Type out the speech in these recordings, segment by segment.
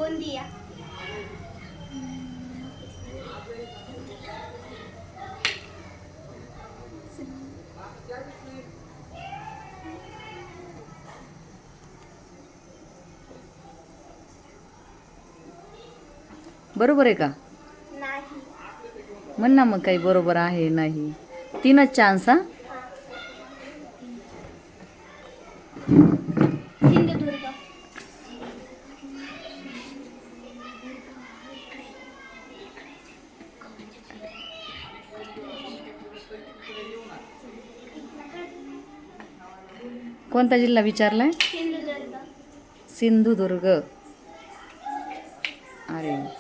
गोंदिया. बरोबर आहे का? नाही. म्हण ना मग काही बरोबर आहे नाही. 3च चान्स हा. सिंधुदुर्ग. कोणता जिल्हा विचारलाय? सिंधुदुर्ग. सिंधुदुर्ग. अरे नाही.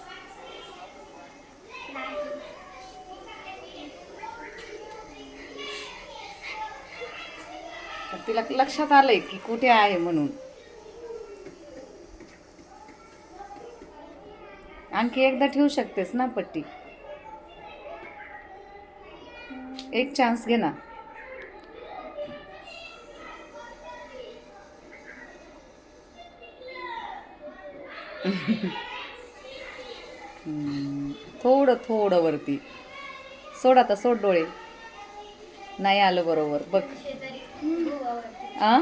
तर तिला लक्षात आलंय की कुठे आहे म्हणून. आणखी एकदा ठेवू शकतेस ना पट्टी. एक चान्स घे ना. थोडं थोडं वरती सोड. आता सोड डोळे. नाही आलं बरोबर बघ. शेजारी गोवावरती. आ